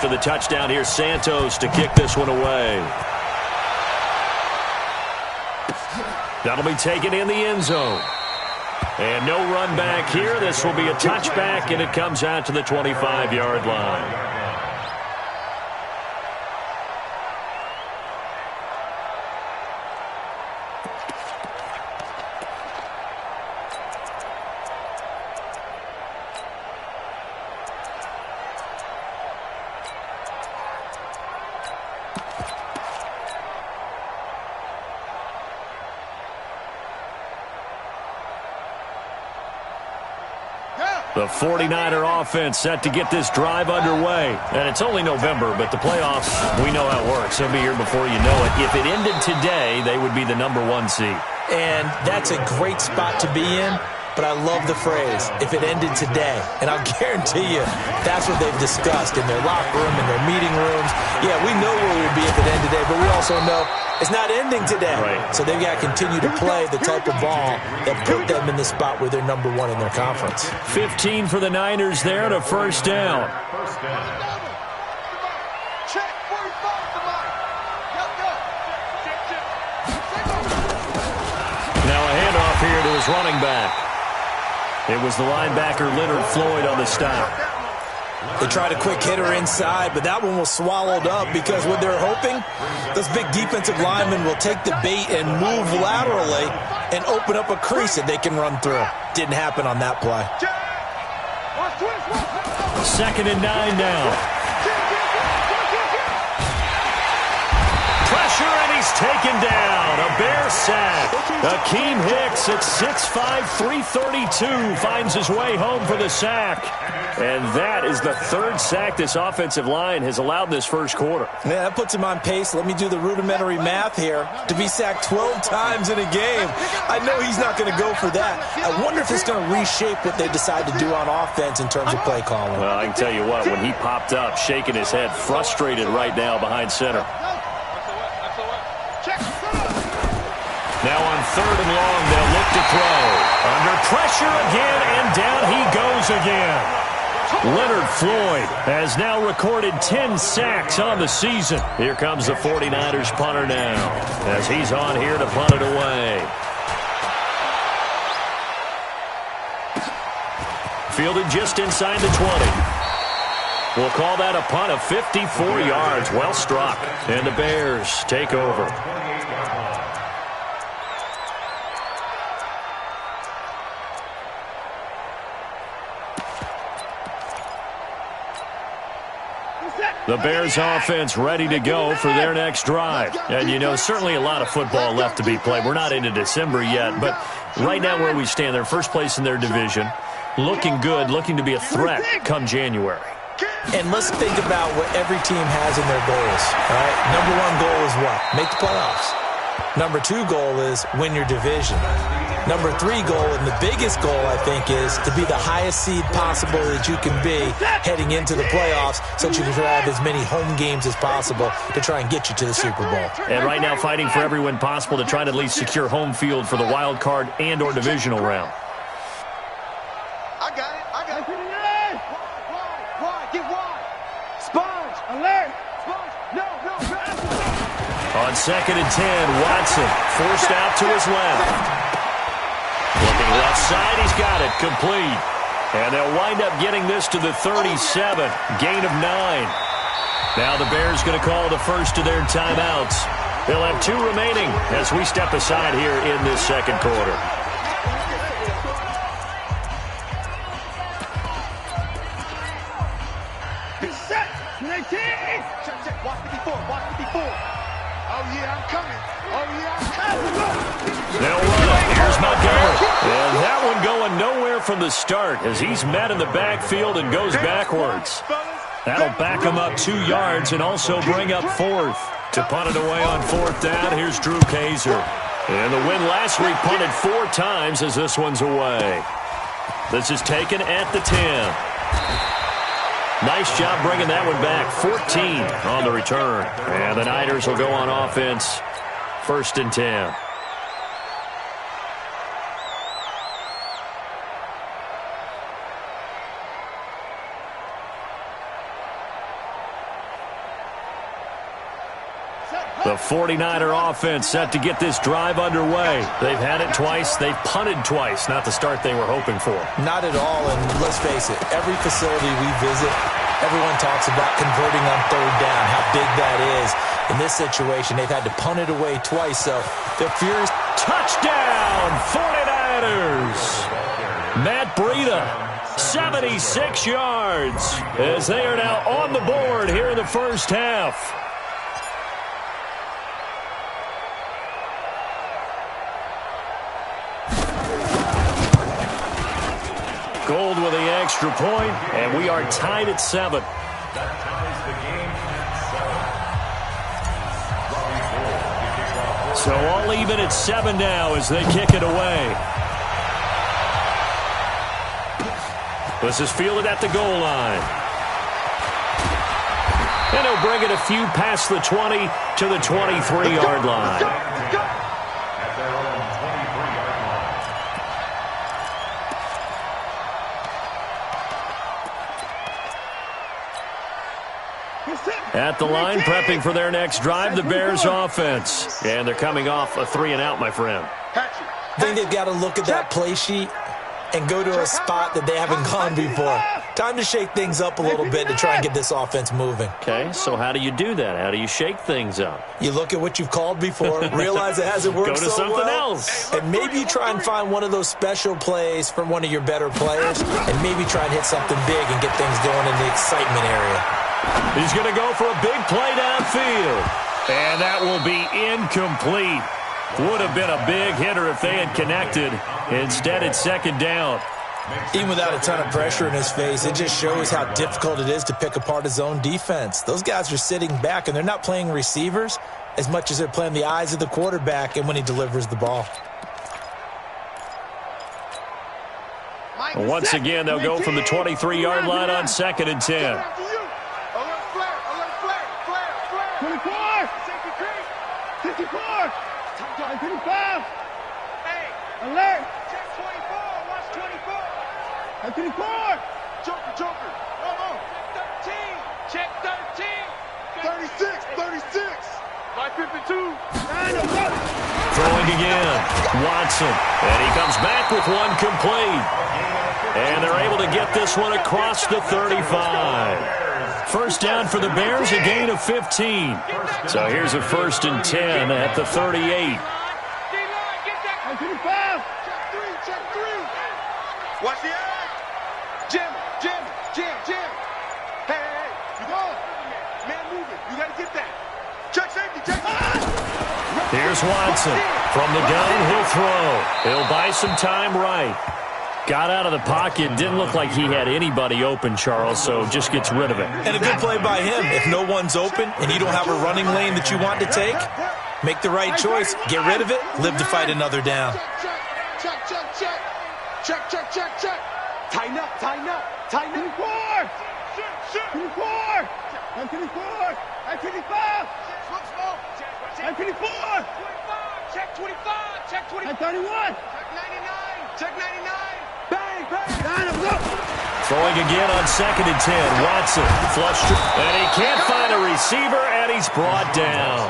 after the touchdown. Here's Santos to kick this one away. That'll be taken in the end zone. And no run back here. This will be a touchback, and it comes out to the 25-yard line. The 49er offense set to get this drive underway. And it's only November, but the playoffs, we know how it works. They'll be here before you know it. If it ended today, they would be the #1 seed. And that's a great spot to be in, but I love the phrase, if it ended today. And I'll guarantee you, that's what they've discussed in their locker room, in their meeting rooms. Yeah, we know where we'll be if it ended today, but we also know it's not ending today. Right. So they've got to continue to play the type of ball that put them in the spot where they're #1 in their conference. 15 for the Niners there to first down. Now a handoff here to his running back. It was the linebacker Leonard Floyd on the stop. They tried a quick hitter inside, but that one was swallowed up because what they're hoping, those big defensive linemen will take the bait and move laterally and open up a crease that they can run through. Didn't happen on that play. 2nd and 9 now. Pressure, and he's taken down. A Bear sack. Akeem Hicks at 6'5", 332 finds his way home for the sack. And that is the 3rd sack this offensive line has allowed in this first quarter. Yeah, that puts him on pace. Let me do the rudimentary math here. To be sacked 12 times in a game. I know he's not going to go for that. I wonder if it's going to reshape what they decide to do on offense in terms of play calling. Well, I can tell you what, when he popped up, shaking his head, frustrated right now behind center. Now on 3rd and long, they'll look to throw. Under pressure again, and down he goes again. Leonard Floyd has now recorded 10 sacks on the season. Here comes the 49ers punter now, as he's on here to punt it away. Fielded just inside the 20. We'll call that a punt of 54 yards. Well struck. And the Bears take over. The Bears offense ready to go for their next drive. And, you know, certainly a lot of football left to be played. We're not into December yet, but right now where we stand, they're first place in their division. Looking good, looking to be a threat come January. And let's think about what every team has in their goals. All right? #1 goal is what? Make the playoffs. #2 goal is win your division. #3 goal, and the biggest goal, I think, is to be the highest seed possible that you can be heading into the playoffs so that you can have as many home games as possible to try and get you to the Super Bowl. And right now fighting for every win possible to try to at least secure home field for the wild card and or divisional round. I got it. Get wide. Sponge, alert. Sponge, no. On 2nd and 10, Watson forced out to his left. Looking left side, he's got it, complete. And they'll wind up getting this to the 37, gain of 9. Now the Bears going to call the first of their timeouts. They'll have 2 remaining as we step aside here in this second quarter. Set. 19. Check. Watch me before. Oh, yeah, I'm coming. They'll run it. Here's Montgomery. And that one going nowhere from the start as he's met in the backfield and goes backwards. That'll back him up 2 yards and also bring up 4th. To punt it away on 4th down, here's Drew Kaiser. And the win last week punted 4 times as this one's away. This is taken at the 10. Nice job bringing that one back. 14 on the return. And the Niners will go on offense. 1st and 10. The 49er offense set to get this drive underway. They've had it twice. They've punted twice. Not the start they were hoping for. Not at all, and let's face it, every facility we visit, everyone talks about converting on third down, how big that is. In this situation, they've had to punt it away twice, so they're furious. Touchdown, 49ers! Matt Breida, 76 yards, as they are now on the board here in the first half. Gold with the extra point, and we are tied at 7. So all even at 7 now as they kick it away. This is fielded at the goal line. And he'll bring it a few past the 20 to the 23-yard line. At the line, prepping for their next drive, the Bears offense. And they're coming off a 3-and-out, my friend. I think they've got to look at that play sheet and go to a spot that they haven't gone before. Time to shake things up a little bit to try and get this offense moving. Okay, so how do you do that? How do you shake things up? You look at what you've called before, realize it hasn't worked so well. Go to something else. And maybe you try and find one of those special plays from one of your better players, and maybe try and hit something big and get things going in the excitement area. He's going to go for a big play downfield. And that will be incomplete. Would have been a big hitter if they had connected. Instead, it's second down. Even without a ton of pressure in his face, it just shows how difficult it is to pick apart his own defense. Those guys are sitting back, and they're not playing receivers as much as they're playing the eyes of the quarterback and when he delivers the ball. Once again, they'll go from the 23-yard line on 2nd and 10. 25. Hey, alert. Check 24. Watch 24. 24. Joker. Oh. Check 13. 36. 552. Throwing again. Watson. And he comes back with one complete. And they're able to get this one across the 35. First down for the Bears, a gain of 15. So here's a 1st and 10 at the 38. Watch the edge. Jim. Hey. You go. Man moving. You got to get that. Check safety. Here's Watson. From the gun, he'll throw. He'll buy some time right. Got out of the pocket. Didn't look like he had anybody open, Charles, so just gets rid of it. And a good play by him. If no one's open and you don't have a running lane that you want to take, make the right choice. Get rid of it. Live to fight another down. Check. Tighten up. 24. Check 25. Check 31. Check 99. Bang. Throwing again on 2nd and 10. Watson flushed. And he can't find a receiver, and he's brought down.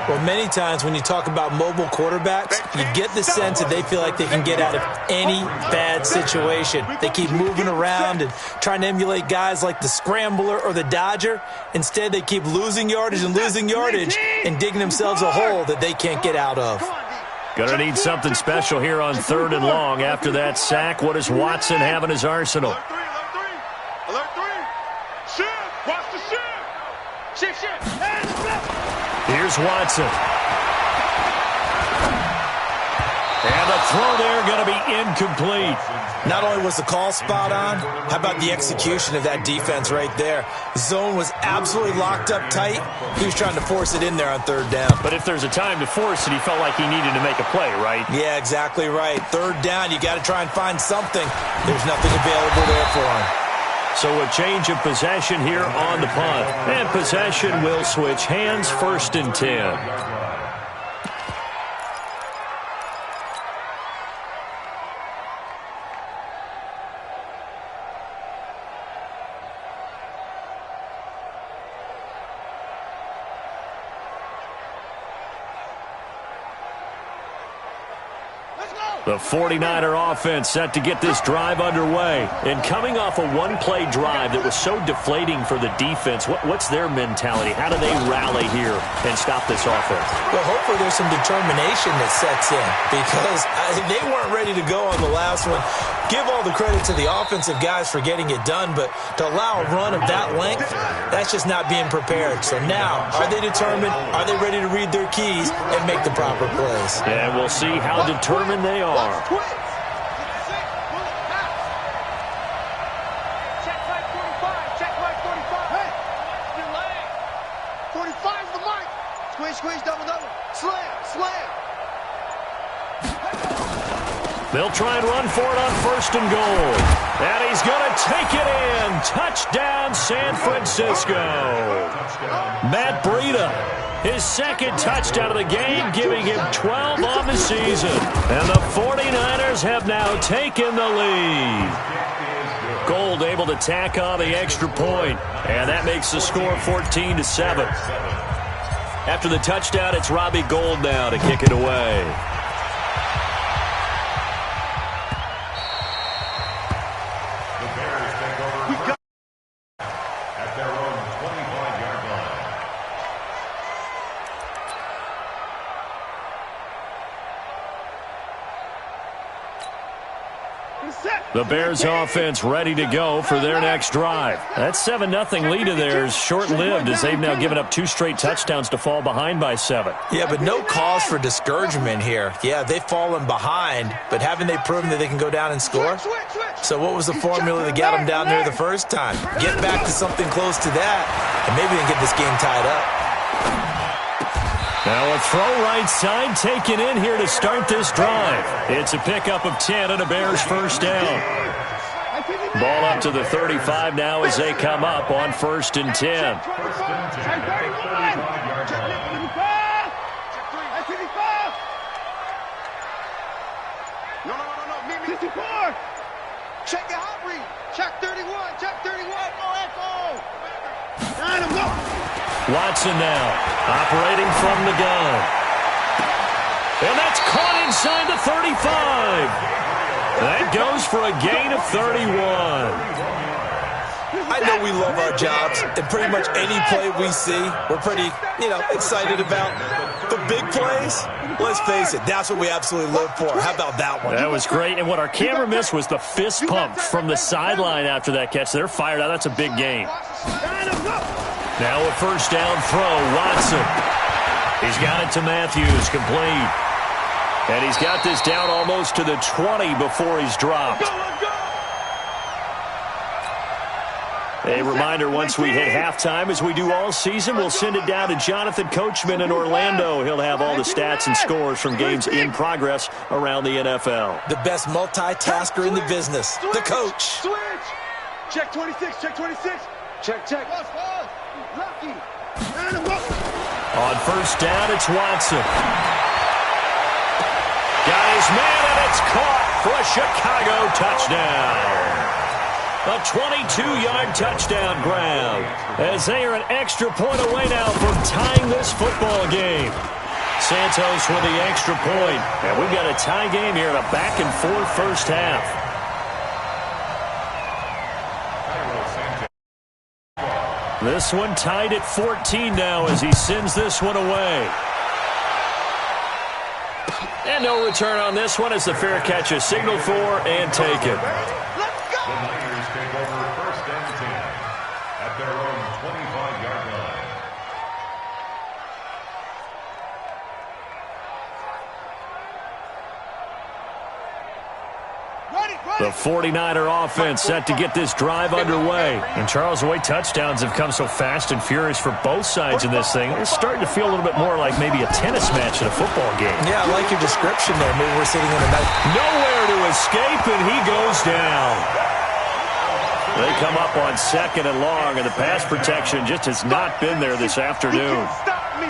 Well, many times when you talk about mobile quarterbacks, you get the sense that they feel like they can get out of any bad situation. They keep moving around and trying to emulate guys like the Scrambler or the Dodger. Instead, they keep losing yardage and digging themselves a hole that they can't get out of. Gonna need something special here on 3rd and long after that sack. What does Watson have in his arsenal? Alert 3. Shift. Watch the shift. Shift. Here's Watson. And the throw there going to be incomplete. Not only was the call spot on, how about the execution of that defense right there? Zone was absolutely locked up tight. He was trying to force it in there on 3rd down. But if there's a time to force it, he felt like he needed to make a play, right? Yeah, exactly right. 3rd down, you got to try and find something. There's nothing available there for him. So a change of possession here on the punt. And possession will switch hands, 1st and 10. The 49er offense set to get this drive underway. And coming off a one-play drive that was so deflating for the defense, what's their mentality? How do they rally here and stop this offense? Well, hopefully there's some determination that sets in because they weren't ready to go on the last one. Give all the credit to the offensive guys for getting it done, but to allow a run of that length, that's just not being prepared. So now, are they determined? Are they ready to read their keys and make the proper plays? And we'll see how determined they are. Check right 45. Check right 45. Hey, you're late. 45's the mark. Squeeze, squeeze, double, double. Slam, slam. They'll try and run for it on first and goal. And he's going to take it in. Touchdown, San Francisco. Matt Breida, his second touchdown of the game, giving him 12 on the season. And the 49ers have now taken the lead. Gold able to tack on the extra point, and that makes the score 14-7. After the touchdown, it's Robbie Gould now to kick it away. The Bears offense ready to go for their next drive. That 7-0 lead of theirs short-lived as they've now given up 2 straight touchdowns to fall behind by 7. Yeah, but no cause for discouragement here. Yeah, they've fallen behind, but haven't they proven that they can go down and score? So what was the formula that got them down there the first time? Get back to something close to that, and maybe they can get this game tied up. Now a throw right side taken in here to start this drive. It's a pickup of 10 and a Bears first down. Ball up to the 35 now as they come up on 1st and 10. Check your hot read. Check 31. Check 31. Echo. Line him up. Watson now, operating from the gun. And that's caught inside the 35. That goes for a gain of 31. I know we love our jobs, and pretty much any play we see, we're pretty, excited about. The big plays, let's face it, that's what we absolutely live for. How about that one? That was great, and what our camera missed was the fist pump from the sideline after that catch. They're fired out. That's a big gain. Now a first down throw, Watson. He's got it to Matthews, complete. And he's got this down almost to the 20 before he's dropped. A reminder, once we hit halftime, as we do all season, we'll send it down to Jonathan Coachman in Orlando. He'll have all the stats and scores from games in progress around the NFL. The best multitasker in the business, the coach. Switch. Check 26. Check 26. Check. Lucky. On first down, it's Watson. Got his man, and it's caught for a Chicago touchdown. A 22-yard touchdown grab as they are an extra point away now from tying this football game. Santos with the extra point, and we've got a tie game here in a back-and-forth first half. This one tied at 14 now as he sends this one away. And no return on this one as the fair catch is signaled for and taken. Let's go. The Niners take over 1st and 10 at their own 25-yard line. The 49er offense set to get this drive underway. And Charles, the way touchdowns have come so fast and furious for both sides in this thing, it's starting to feel a little bit more like maybe a tennis match in a football game. Yeah, I like your description there. Maybe we're sitting in a night. Nowhere to escape, and he goes down. They come up on 2nd and long, and the pass protection just has not been there this afternoon. Stop me.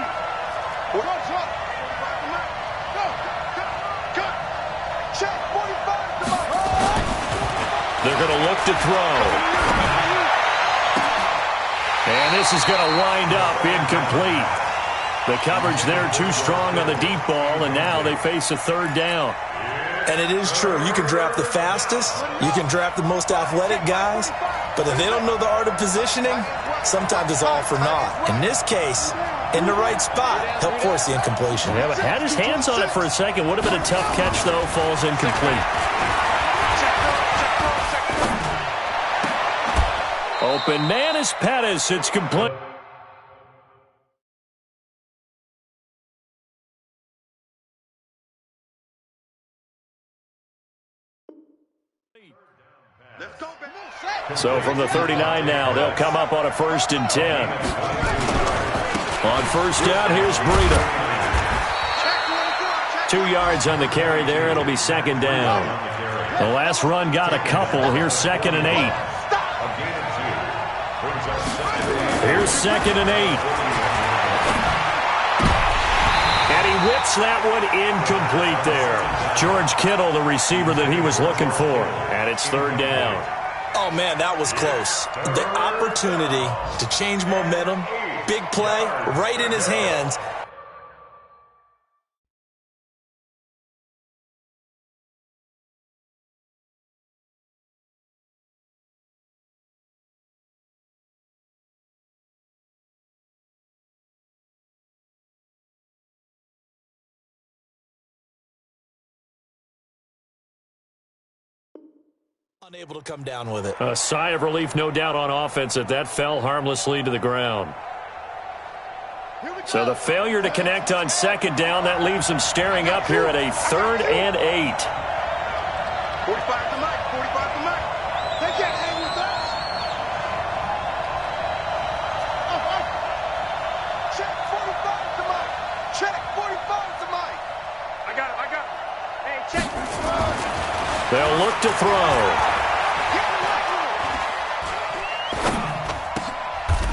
They're going to look to throw. And this is going to wind up incomplete. The coverage there too strong on the deep ball, and now they face a 3rd down. And it is true. You can draft the fastest. You can draft the most athletic guys. But if they don't know the art of positioning, sometimes it's all for naught. In this case, in the right spot, help force the incompletion. Yeah, but had his hands on it for a second. Would have been a tough catch, though. Falls incomplete. Open man is Pettis. It's complete. So from the 39 now, they'll come up on a 1st and 10. On 1st down, here's Breida. 2 yards on the carry there. It'll be 2nd down. The last run got a couple. Here's 2nd and 8. Here's 2nd and 8. And he whips that one incomplete there. George Kittle, the receiver that he was looking for. And it's 3rd down. Oh, man, that was close. The opportunity to change momentum, big play, right in his hands. Unable to come down with it. A sigh of relief, no doubt, on offense that fell harmlessly to the ground. So the failure to connect on 2nd down, that leaves them staring up here at a 3rd and 8. 45 to Mike. 45 to Mike. They can't hang with us. Check 45 to Mike. Check 45 to Mike. I got him. Hey, check. They'll look to throw.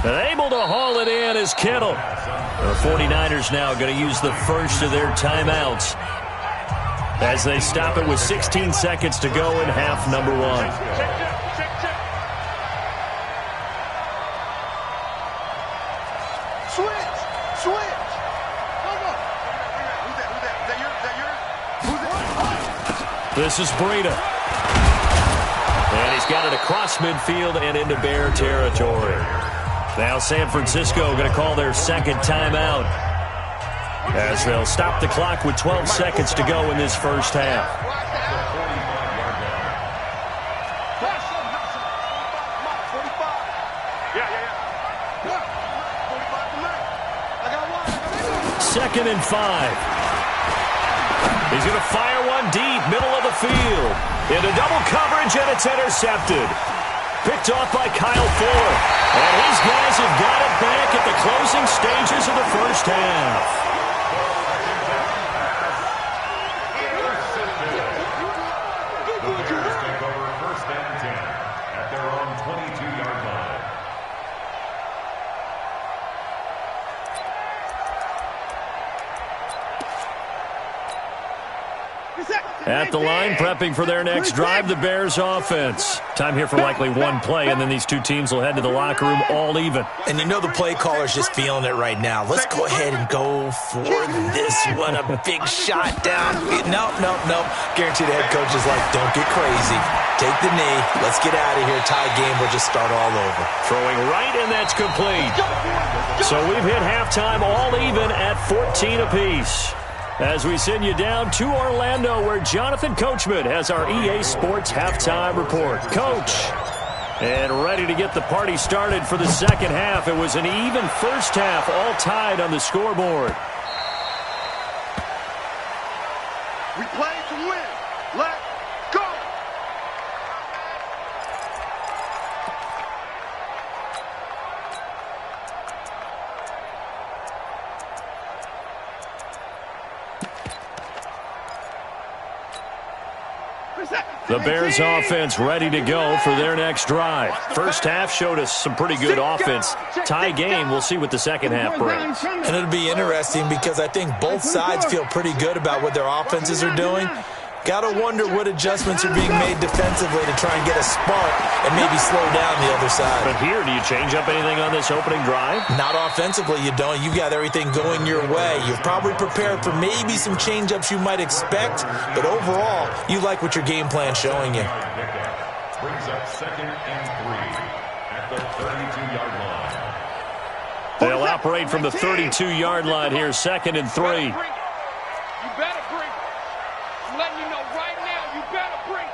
And able to haul it in is Kittle. The 49ers now going to use the first of their timeouts as they stop it with 16 seconds to go in half number 1. Switch. Come on. Who's that? This is Breida. And he's got it across midfield and into Bear territory. Now San Francisco going to call their 2nd timeout as they'll stop the clock with 12 seconds to go in this first half. Second and 5. He's going to fire one deep, middle of the field. Into double coverage, and it's intercepted. Picked off by Kyle Fuller. And his guys have got it back at the closing stages of the first half. Take over 1st and 10 at their own 22-yard line. At the line, prepping for their next drive, the Bears offense. Time here for likely one play, and then these two teams will head to the locker room all even. And you know the play caller's just feeling it right now. Let's go ahead and go for this one. A big shot down. Nope. Guarantee the head coach is like, don't get crazy. Take the knee. Let's get out of here. Tie game. We'll just start all over. Throwing right, and that's complete. So we've hit halftime all even at 14 apiece. As we send you down to Orlando, where Jonathan Coachman has our EA Sports halftime report. Coach, and ready to get the party started for the second half. It was an even first half, all tied on the scoreboard. We play to win. Let's go. The Bears offense ready to go for their next drive. First half showed us some pretty good offense. Tie game, we'll see what the second half brings. And it'll be interesting because I think both sides feel pretty good about what their offenses are doing. Got to wonder what adjustments are being made defensively to try and get a spark and maybe slow down the other side. But here, do you change up anything on this opening drive? Not offensively, you don't. You've got everything going your way. You're probably prepared for maybe some change-ups you might expect, but overall, you like what your game plan's showing you. Brings up 2nd and 3 at the 32-yard line. They'll operate from the 32-yard line here, 2nd and 3. You better bring it. I'm letting you know right now, you better bring it.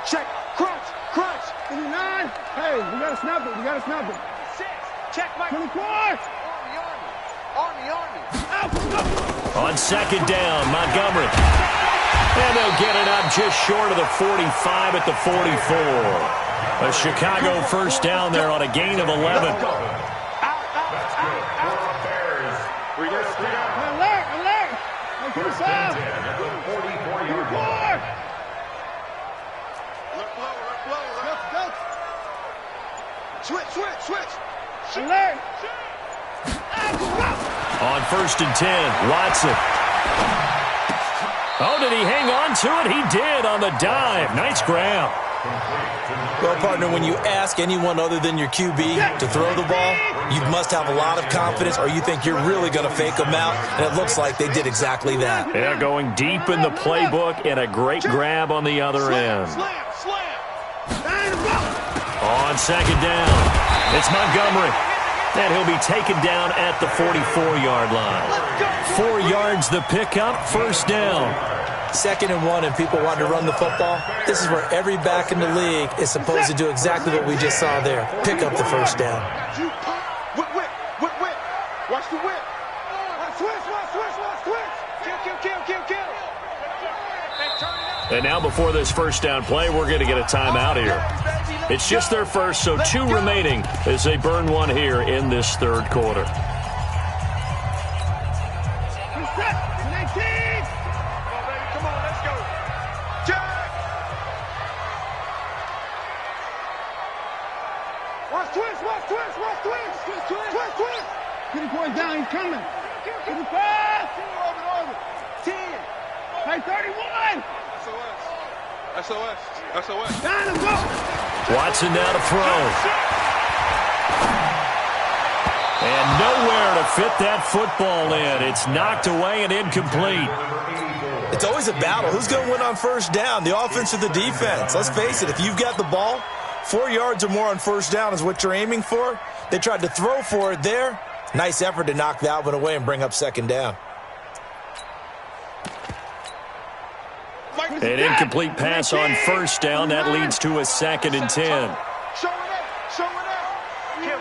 Check, crunch, crunch. 29. Hey, we gotta snap it. We gotta snap it. 6. Check my 24. Army. On 2nd down, Montgomery. And they'll get it up just short of the 45 at the 44. A Chicago first down there on a gain of 11. Alert. To the side. 44-yard line. Switch. Alert. On 1st and 10, Watson. Oh, did he hang on to it? He did on the dive. Nice grab. Well, partner, when you ask anyone other than your QB to throw the ball, you must have a lot of confidence or you think you're really going to fake them out, and it looks like they did exactly that. Yeah, going deep in the playbook and a great grab on the other end. Slam. On 2nd down, it's Montgomery. And he'll be taken down at the 44-yard line. 4 yards the pickup, 1st down. 2nd and 1 and people want to run the football. This is where every back in the league is supposed to do exactly what we just saw there. Pick up the 1st down. Whip. Watch the whip. Switch. Kill. And now before this 1st down play, we're going to get a timeout here. It's just their first, so 2 remaining as they burn one here in this 3rd quarter. Come on, let's go. Jack. Watch twist. Kitty boy's down. He's coming. 25. 10. Hey, 31. SOS. Down and go. Watson now to throw. And nowhere to fit that football in. It's knocked away and incomplete. It's always a battle. Who's going to win on 1st down, the offense or the defense? Let's face it, if you've got the ball, 4 yards or more on 1st down is what you're aiming for. They tried to throw for it there. Nice effort to knock that one away and bring up 2nd down. An incomplete pass on 1st down. That leads to a 2nd and 10. Show it up. Kill.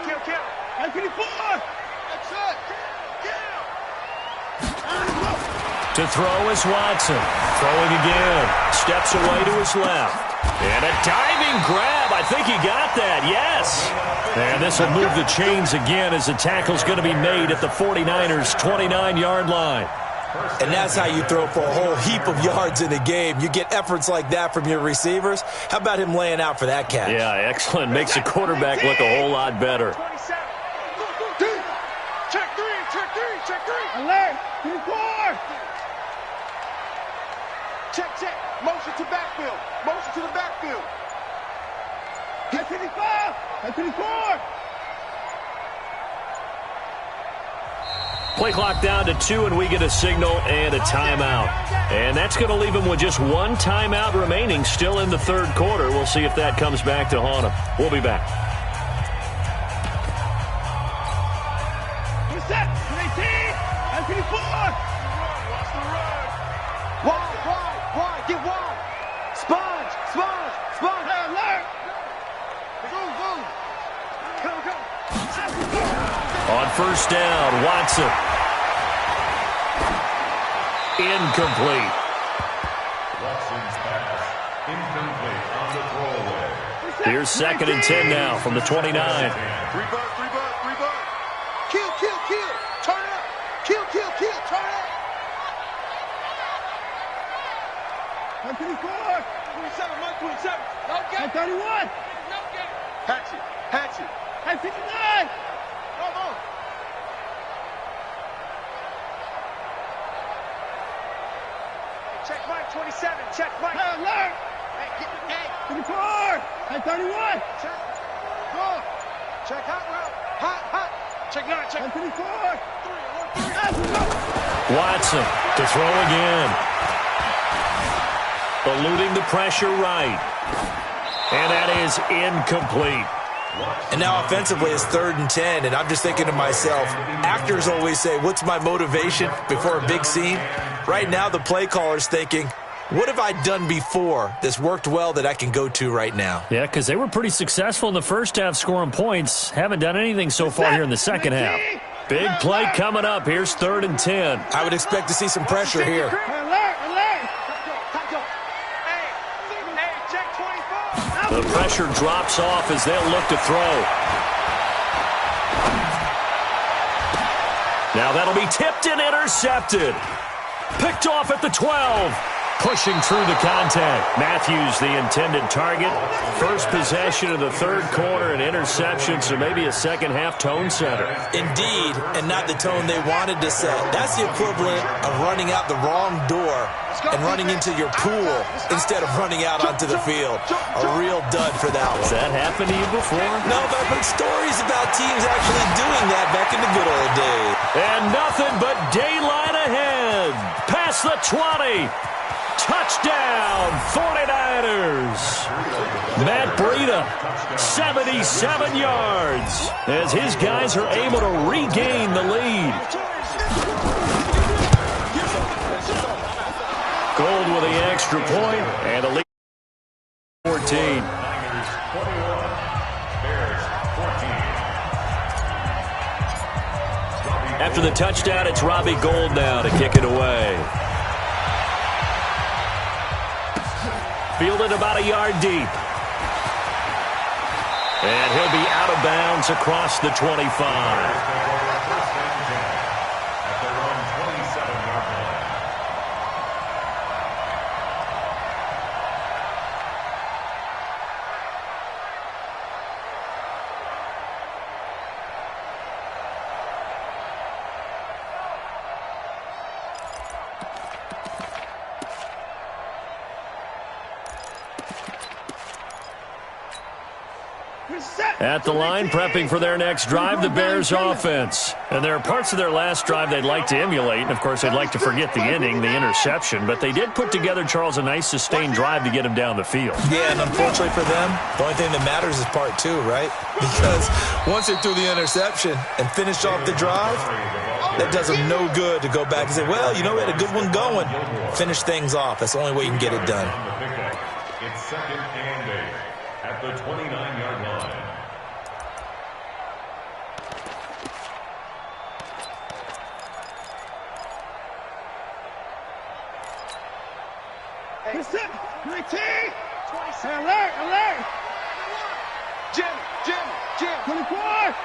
Hey, 54. That's it. To throw is Watson. Throwing again. Steps away to his left. And a diving grab. I think he got that. Yes. And this will move the chains again as the tackle's going to be made at the 49ers' 29-yard line. And that's how you throw for a whole heap of yards in a game. You get efforts like that from your receivers. How about him laying out for that catch? Yeah, excellent. Makes the quarterback look a whole lot better. Check three. Alert. 24. Check. Motion to the backfield. Hey, 55. Hey, 24. Play clock down to 2, and we get a signal and a timeout. And that's going to leave them with just 1 timeout remaining still in the 3rd quarter. We'll see if that comes back to haunt them. We'll be back. Reset. 18. Hey, 24. Watch the run. Wide. Get wide. Sponge. Hey, alert. Go. On 1st down, Watson. Incomplete. Watson's pass incomplete on the throwaway. Here's 2nd and 10 now from the 29. 3 bud. Kill. Turn it up. Kill. Turn it up. Hey, 24. 27, Mike 27. No Hey, gap. 31. No gap. Hatchet. Hey, 59. Come on. Check Mike. 27, check right. Hey, alert! Hey, 24! Hey, 31! Check. Go. Check hot route. Hot. Check 9, check. 24! 3. Watson to throw again. Eluding the pressure right. And that is incomplete. And now offensively it's 3rd and 10, and I'm just thinking to myself, actors always say, what's my motivation before a big scene? Right now the play caller's thinking, what have I done before that's worked well that I can go to right now? Yeah, because they were pretty successful in the first half scoring points. Haven't done anything so far here in the second half. Big play coming up. Here's 3rd and 10. I would expect to see some pressure here. The pressure drops off as they'll look to throw. Now that'll be tipped and intercepted. Picked off at the 12. Pushing through the contact. Matthews, the intended target. First possession of the 3rd quarter, an interception, so maybe a second-half tone setter. Indeed, and not the tone they wanted to set. That's the equivalent of running out the wrong door and running into your pool instead of running out onto the field. A real dud for that one. Has that happened to you before? No, but I've heard stories about teams actually doing that back in the good old days. And nothing but daylight ahead. Past the 20. Touchdown, 49ers. Matt Breida, 77 yards, as his guys are able to regain the lead. Gold with the extra point, and a lead 14. After the touchdown, it's Robbie Gould now to kick it away. Fielded about a yard deep. And he'll be out of bounds across the 25. At the line, prepping for their next drive, the Bears offense. And there are parts of their last drive they'd like to emulate. And, of course, they'd like to forget the inning, the interception. But they did put together, Charles, a nice sustained drive to get him down the field. Yeah, and unfortunately for them, the only thing that matters is part 2, right? Because once they threw the interception and finished off the drive, that does them no good to go back and say, well, you know, we had a good one going. Finish things off. That's the only way you can get it done. It's 2nd and 8 at the 29-yard line. Hey, 19! Alert! Jim! 24!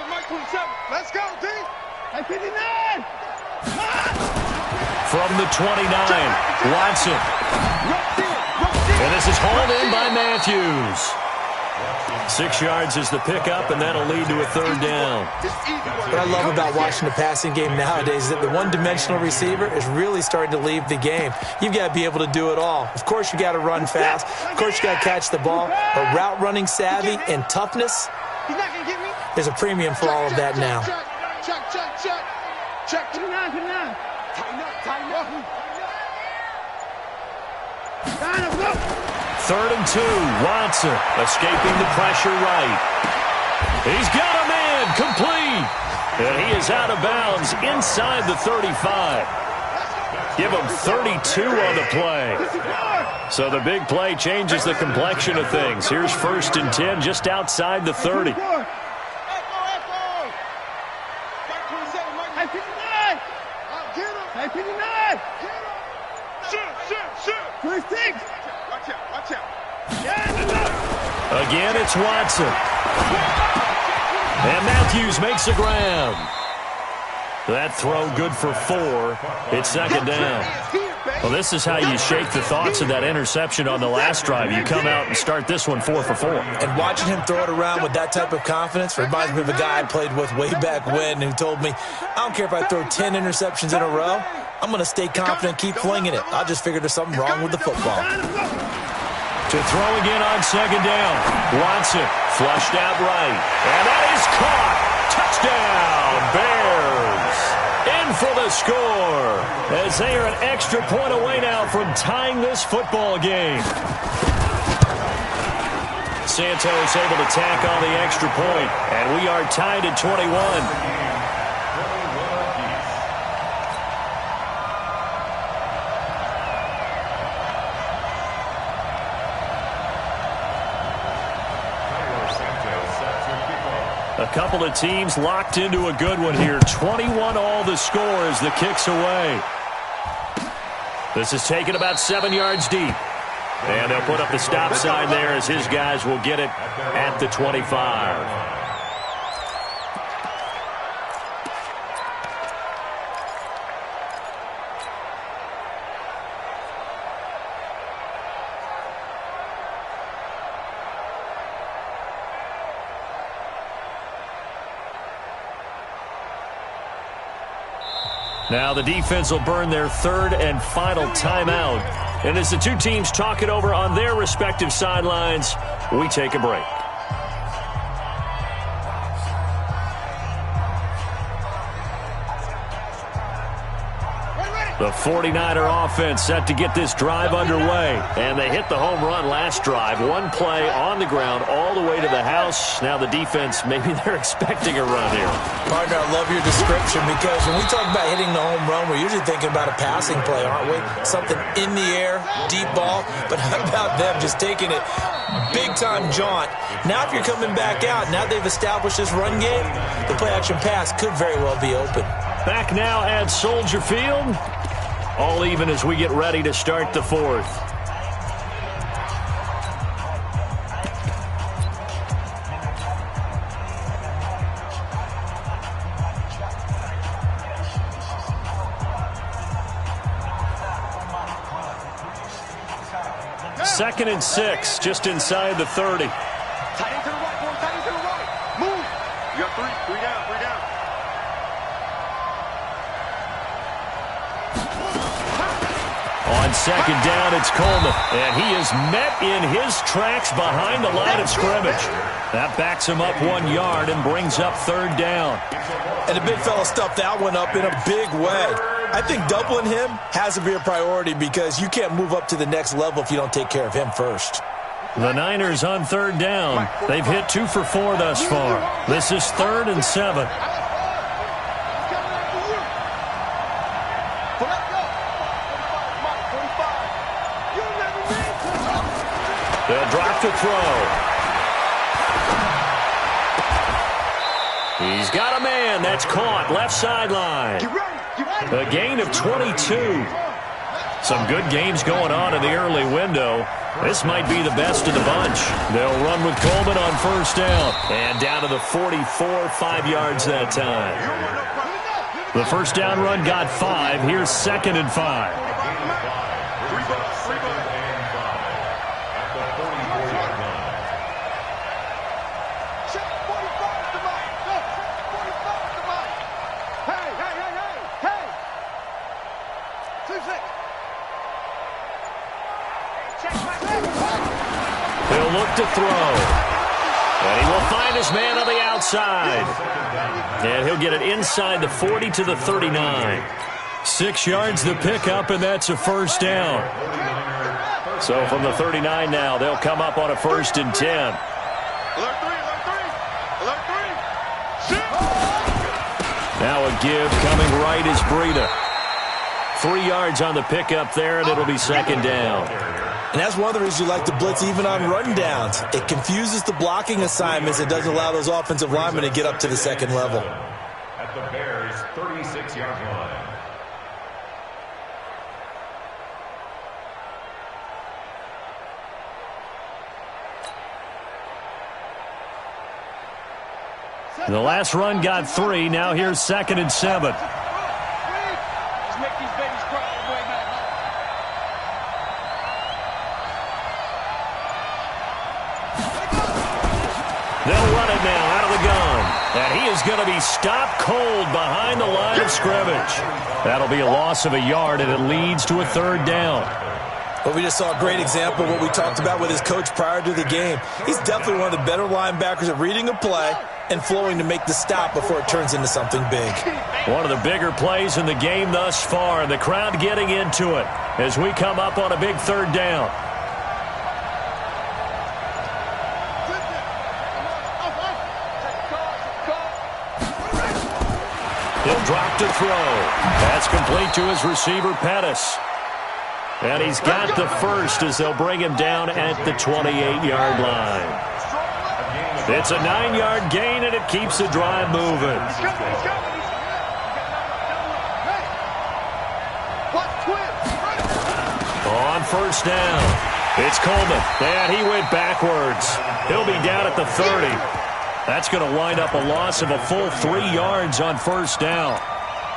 Mike 27. Let's go, D! Hey, 59! From the 29, Watson. And this is hauled in by Matthews. 6 yards is the pickup, and that'll lead to a 3rd down. What I love about watching the passing game nowadays is that the one-dimensional receiver is really starting to leave the game. You've got to be able to do it all. Of course, you got to run fast. Of course, you got to catch the ball. But route running savvy and toughness, there's a premium for all of that now. Check. 59. Tighten up. Line up, go. 3rd and 2, Watson escaping the pressure right. He's got a man, complete. And he is out of bounds inside the 35. Give him 32 on the play. So the big play changes the complexion of things. Here's 1st and 10 just outside the 30. Hey, 59! Shoot! 26! Watch out! Again, it's Watson. And Matthews makes the ground. That throw good for 4. It's second down. Well, this is how you shake the thoughts of that interception on the last drive. You come out and start this one 4 for 4. And watching him throw it around with that type of confidence reminds me of a guy I played with way back when who told me, I don't care if I throw 10 interceptions in a row, I'm going to stay confident and keep flinging it. I'll just figure there's something wrong with the football. To throw again on second down. Watson flushed out right. And that is caught. Touchdown, Bears. In for the score as they are an extra point away now from tying this football game. Santos able to tack on the extra point, and we are tied at 21. A couple of teams locked into a good one here. 21 all the score as the kick's away. This is taken about 7 yards deep. And they'll put up the stop sign there as his guys will get it at the 25. Now the defense will burn their third and final timeout. And as the two teams talk it over on their respective sidelines, we take a break. The 49er offense set to get this drive underway. And they hit the home run last drive. One play on the ground all the way to the house. Now the defense, maybe they're expecting a run here. Partner, I love your description because when we talk about hitting the home run, we're usually thinking about a passing play, aren't we? Something in the air, deep ball. But how about them just taking it big-time jaunt? Now if you're coming back out, now they've established this run game, the play-action pass could very well be open. Back now at Soldier Field. All even as we get ready to start the fourth. Second and 6, just inside the 30. Tight end to the right, boy. Tight end to the right. Move. You got three down, 3 down. On second down, it's Coleman. And he is met in his tracks behind the line of scrimmage. That backs him up 1 yard and brings up third down. And the big fella stuffed that one up in a big way. I think doubling him has to be a priority because you can't move up to the next level if you don't take care of him first. The Niners on third down. They've hit 2 for 4 thus far. This is 3rd and 7. They'll drop to throw. He's got a man. That's caught. Left sideline. A gain of 22. Some good games going on in the early window. This might be the best of the bunch. They'll run with Coleman on first down. And down to the 44, 5 yards that time. The first down run got 5. Here's 2nd and 5. He'll look to throw. And he will find his man on the outside. And he'll get it inside the 40 to the 39. 6 yards the pickup, and that's a first down. So from the 39 now, they'll come up on a 1st and 10. Now a give coming right is Breida. 3 yards on the pickup there, and it'll be 2nd down. And that's one of the reasons you like to blitz even on rundowns. It confuses the blocking assignments. It doesn't allow those offensive linemen to get up to the second level. At the Bears' 36-yard line. The last run got 3. Now here's 2nd and 7. make these babies cry all the way back home. They'll run it now out of the gun. And he is going to be stopped cold behind the line of scrimmage. That'll be a loss of a yard, and it leads to a third down. Well, we just saw a great example of what we talked about with his coach prior to the game. He's definitely one of the better linebackers at reading a play and flowing to make the stop before it turns into something big. One of the bigger plays in the game thus far, and the crowd getting into it as we come up on a big third down. He'll drop to throw. That's complete to his receiver, Pettis. And he's got the first as they'll bring him down at the 28-yard line. It's a 9-yard gain, and it keeps the drive moving. On first down, it's Coleman. And he went backwards. He'll be down at the 30. That's going to wind up a loss of a full 3 yards on first down.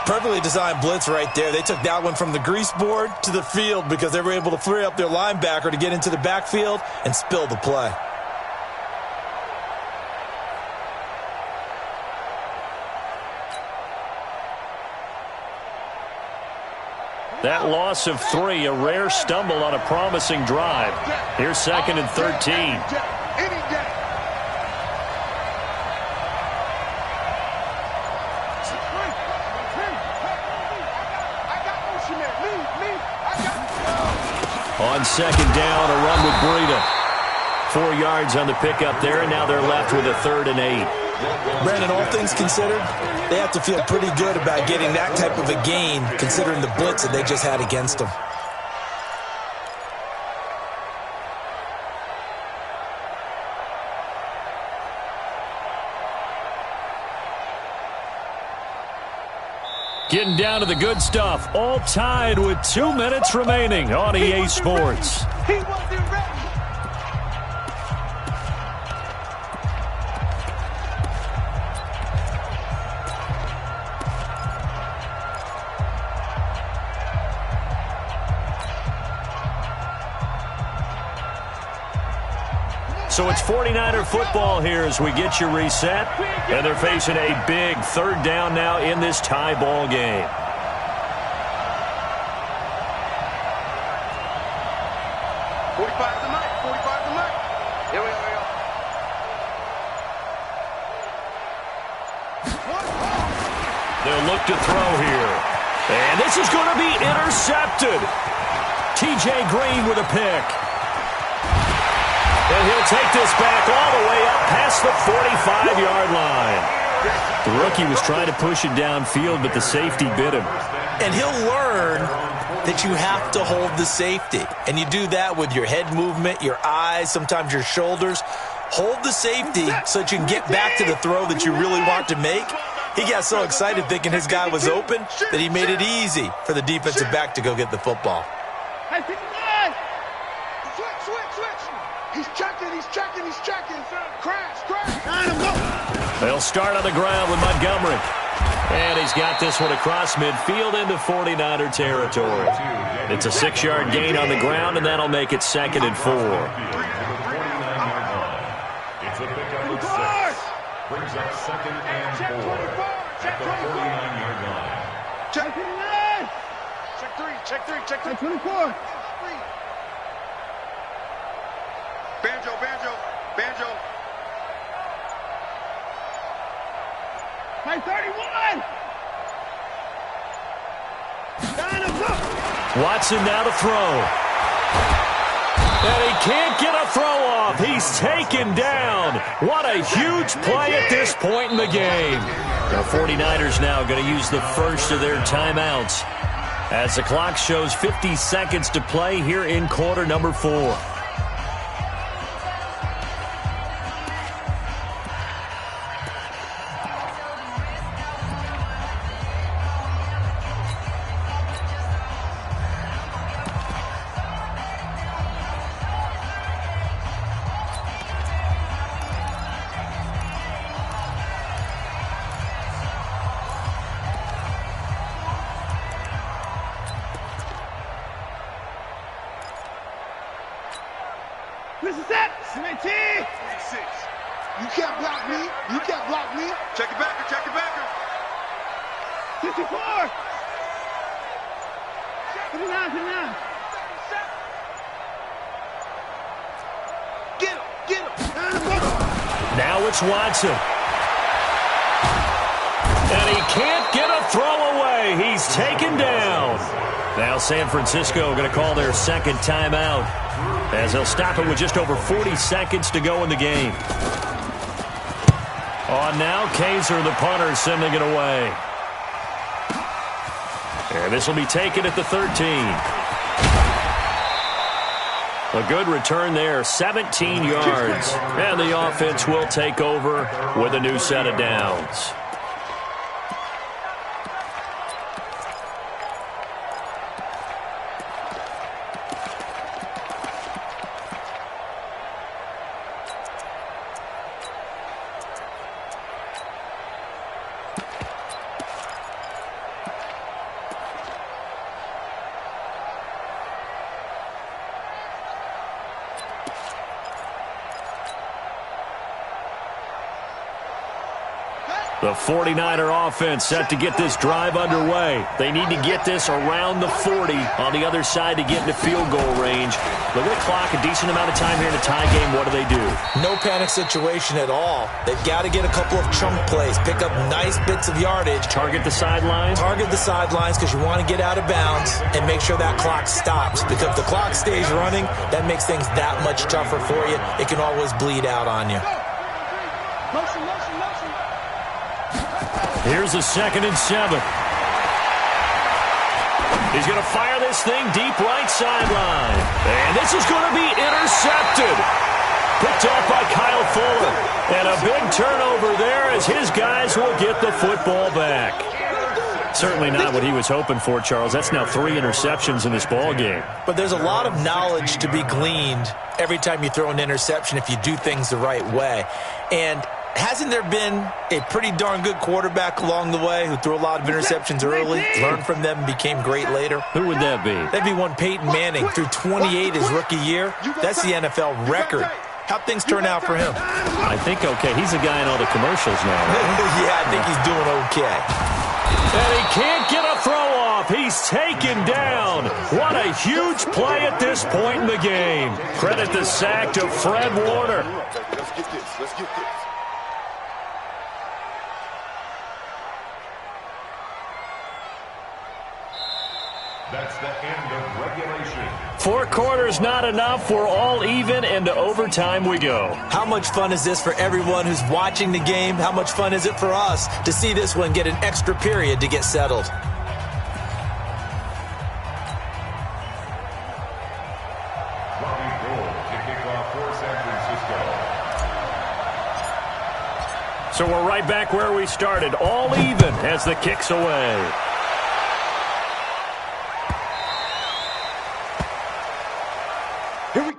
Perfectly designed blitz right there. They took that one from the grease board to the field because they were able to free up their linebacker to get into the backfield and spill the play. That loss of 3, a rare stumble on a promising drive. Here's 2nd and 13. On second down, a run with Breida. 4 yards on the pickup there, and now they're left with a 3rd and 8. Brandon, all things considered, they have to feel pretty good about getting that type of a gain, considering the blitz that they just had against them. Getting down to the good stuff, all tied with 2 minutes remaining on EA Sports. He wasn't ready. So it's 49er football here as we get you reset. And they're facing a big 3rd down now in this tie ball game. They'll look to throw here. And this is going to be intercepted. TJ Green with a pick. And he'll take this back all the way up past the 45-yard line. The rookie was trying to push it downfield, but the safety bit him. And he'll learn that you have to hold the safety. And you do that with your head movement, your eyes, sometimes your shoulders. Hold the safety so that you can get back to the throw that you really want to make. He got so excited thinking his guy was open that he made it easy for the defensive back to go get the football. He's checking. Crash. They'll start on the ground with Montgomery. And he's got this one across midfield into 49er territory. It's a 6-yard gain on the ground, and that'll make it 2nd and 4. It's a pickup of 6. Brings up 2nd and 4 at the 49-yard line. Check 24. Banjo. My 31. Watson now to throw. And he can't get a throw off. He's taken down. What a huge play at this point in the game. The 49ers now going to use the first of their timeouts as the clock shows 50 seconds to play here in quarter number 4. This is it. 19. 26. You can't block me. You can't block me. Check it backer. Check it backer. 54. 59. 59. Get him. Get him. Now it's Watson. And he can't get a throw away. He's taken down. Now San Francisco going to call their second timeout, as they'll stop it with just over 40 seconds to go in the game. On now, Kaiser, the punter, sending it away. And this will be taken at the 13. A good return there, 17 yards. And the offense will take over with a new set of downs. The 49er offense set to get this drive underway. They need to get this around the 40 on the other side to get into field goal range. Look at the clock, a decent amount of time here in a tie game. What do they do? No panic situation at all. They've got to get a couple of chunk plays, pick up nice bits of yardage. Target the sidelines? Target the sidelines because you want to get out of bounds and make sure that clock stops. Because if the clock stays running, that makes things that much tougher for you. It can always bleed out on you. Motion, motion, motion. Here's a 2nd and 7. He's going to fire this thing deep right sideline. And this is going to be intercepted. Picked off by Kyle Fuller. And a big turnover there as his guys will get the football back. Certainly not what he was hoping for, Charles. That's now 3 interceptions in this ball game. But there's a lot of knowledge to be gleaned every time you throw an interception if you do things the right way. And hasn't there been a pretty darn good quarterback along the way who threw a lot of interceptions early, learned from them, and became great later? Who would that be? That'd be one Peyton Manning, threw 28 his rookie year. That's the NFL record. How'd things turn out for him? I think okay. He's a guy in all the commercials now, right? Yeah, I think he's doing okay. And he can't get a throw off. He's taken down. What a huge play at this point in the game. Credit the sack to Fred Warner. Let's get this. Let's get this. That's the end of regulation. 4 quarters not enough. We're all even, and to overtime we go. How much fun is this for everyone who's watching the game? How much fun is it for us to see this one get an extra period to get settled? Robbie Gould to kick off for San Francisco. So we're right back where we started, all even as the kick's away. Here we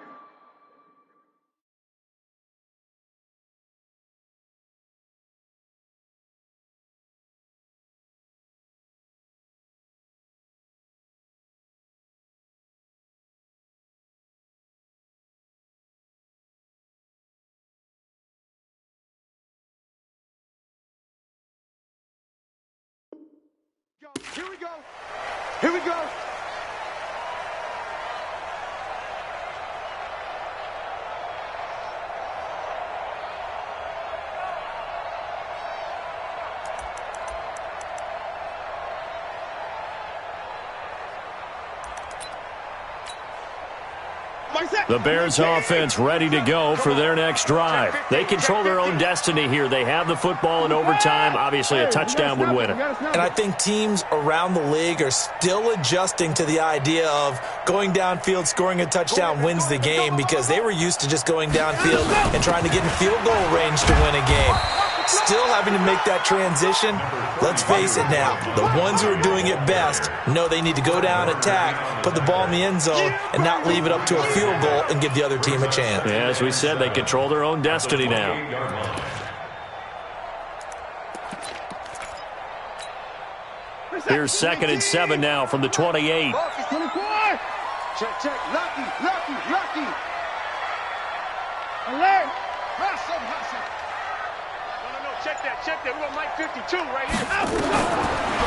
go. Here we go. Here we go. The Bears offense ready to go for their next drive. They control their own destiny here. They have the football in overtime. Obviously, a touchdown would win it. And I think teams around the league are still adjusting to the idea of going downfield, scoring a touchdown wins the game, because they were used to just going downfield and trying to get in field goal range to win a game. Still having to make that transition. Let's face it now, the ones who are doing it best know they need to go down, attack, put the ball in the end zone, and not leave it up to a field goal and give the other team a chance. Yeah, as we said, they control their own destiny now. Here's 2nd and 7 now from the 28. 24. Check, check. Lucky, lucky, lucky. Alert. Hustle, hustle. No, check that. We got Mike 52 right here.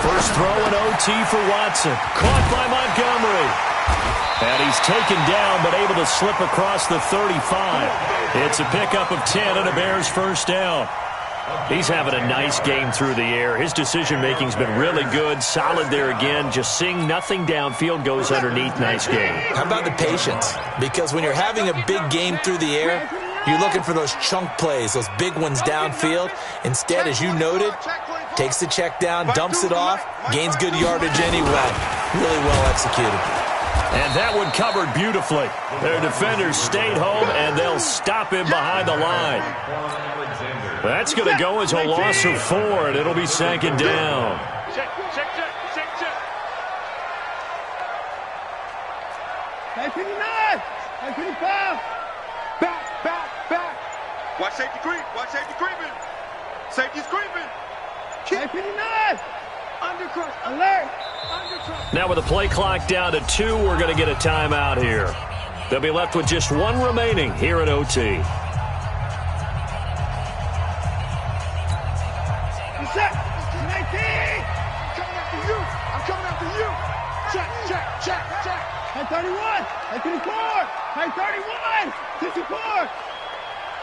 First throw in OT for Watson. Caught by Montgomery. And he's taken down, but able to slip across the 35. It's a pickup of 10 and a Bears first down. He's having a nice game through the air. His decision-making's been really good. Solid there again. Just seeing nothing downfield goes underneath. Nice game. How about the patience? Because when you're having a big game through the air, you're looking for those chunk plays, those big ones downfield. Instead, as you noted, takes the check down, dumps it off, gains good yardage anyway. Really well executed. And that one covered beautifully. Their defenders stayed home, and they'll stop him behind the line. That's going to go as a loss of 4, and it'll be second down. Check. 59. 55. Back. Watch safety creeping. Safety's creeping. 59. Undercross. Alert. Now with the play clock down to 2, we're going to get a timeout here. They'll be left with just 1 remaining here at OT. Set. 19. I'm coming after you. Check. 31. 34. 31. 64.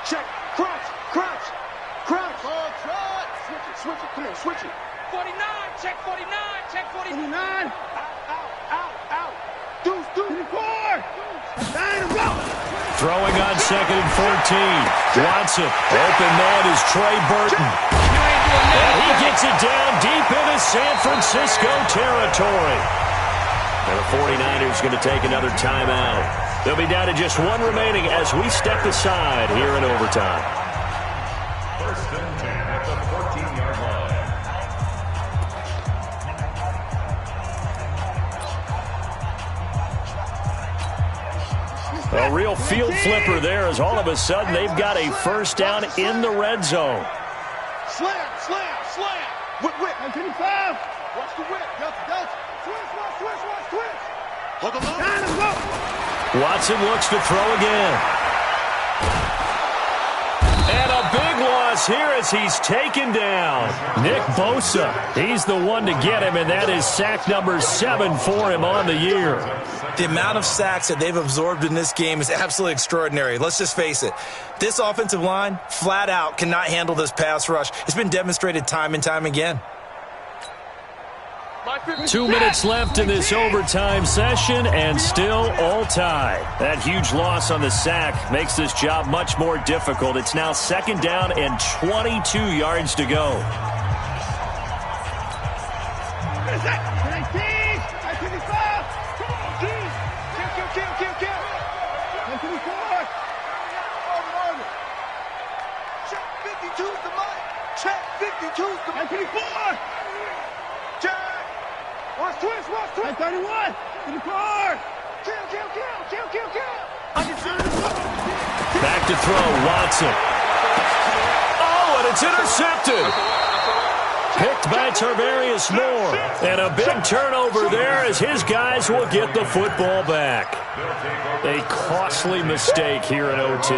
Check. Crunch. Ball trot. Switch it. Come on, switch it. 49. Check 49. Out. Deuce. 24. Down and go. Throwing on second and 14. Watson. Open man is Trey Burton. And he gets it down deep into San Francisco territory. And the 49ers going to take another timeout. They'll be down to just 1 remaining as we step aside here in overtime. First and 10 at the 14-yard line. A real field flipper there as all of a sudden they've got a first down in the red zone. Slam. Whip. 25. Watch the whip. Delta. Switch. Hold on. Down and go. Watson looks to throw again. And a big loss here as he's taken down. Nick Bosa, he's the one to get him, and that is sack number 7 for him on the year. The amount of sacks that they've absorbed in this game is absolutely extraordinary. Let's just face it. This offensive line, flat out, cannot handle this pass rush. It's been demonstrated time and time again. 2 minutes left in this overtime session, and still all tied. That huge loss on the sack makes this job much more difficult. It's now second down and 22 yards to go. 31. 24. Kill. Back to throw, Watson. Oh, and it's intercepted. Picked by Tarvarius Moore. And a big turnover there as his guys will get the football back. A costly mistake here in OT.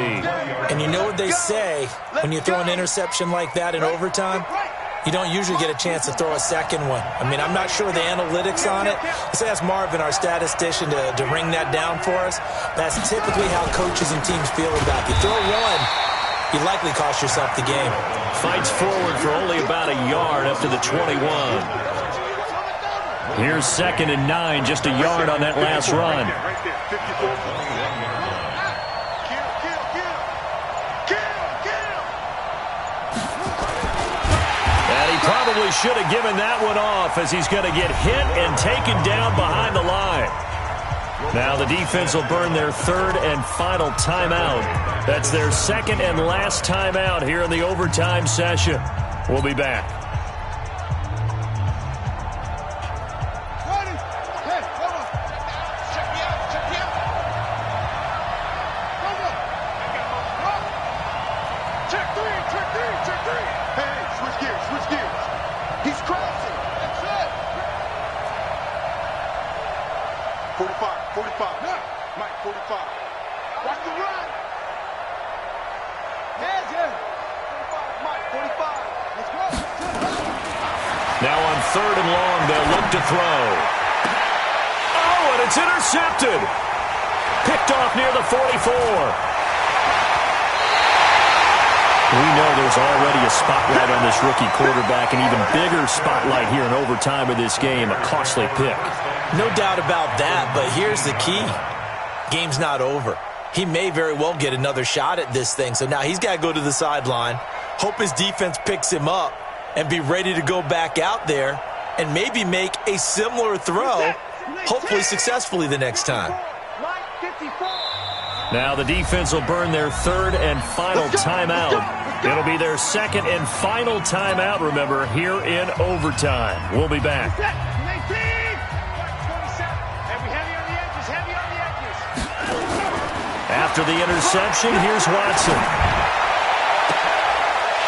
And you know what they say, when you throw an interception like that in overtime, you don't usually get a chance to throw a second one. I mean, I'm not sure the analytics on it. Let's ask Marvin, our statistician, to ring that down for us. That's typically how coaches and teams feel about it. You throw one, you likely cost yourself the game. Fights forward for only about a yard up to the 21. Here's second and 9, just a yard on that last run. Probably should have given that one off as he's going to get hit and taken down behind the line. Now the defense will burn their third and final timeout. That's their second and last timeout here in the overtime session. We'll be back. 3rd and long. They'll look to throw. Oh, and it's intercepted. Picked off near the 44. We know there's already a spotlight on this rookie quarterback, an even bigger spotlight here in overtime of this game, a costly pick. No doubt about that, but here's the key. Game's not over. He may very well get another shot at this thing, so now he's got to go to the sideline, hope his defense picks him up, and be ready to go back out there and maybe make a similar throw, hopefully successfully the next time. Now the defense will burn their 3rd and final timeout. It'll be their 2nd and final timeout, remember, here in overtime. We'll be back. After the interception, here's Watson.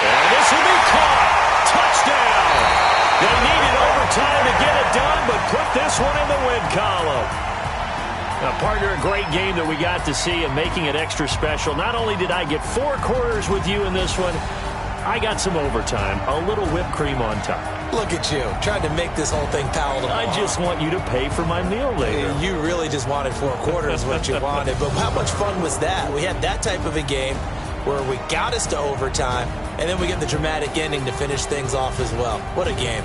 And this will be caught. Touchdown. They needed overtime to get it done, but put this one in the win column. Now, partner, a great game that we got to see and making it extra special. Not only did I get 4 quarters with you in this one, I got some overtime, a little whipped cream on top. Look at you, trying to make this whole thing palatable. I just want you to pay for my meal later. You really just wanted 4 quarters what you wanted, but how much fun was that? We had that type of a game where we got us to overtime, and then we get the dramatic ending to finish things off as well. What a game.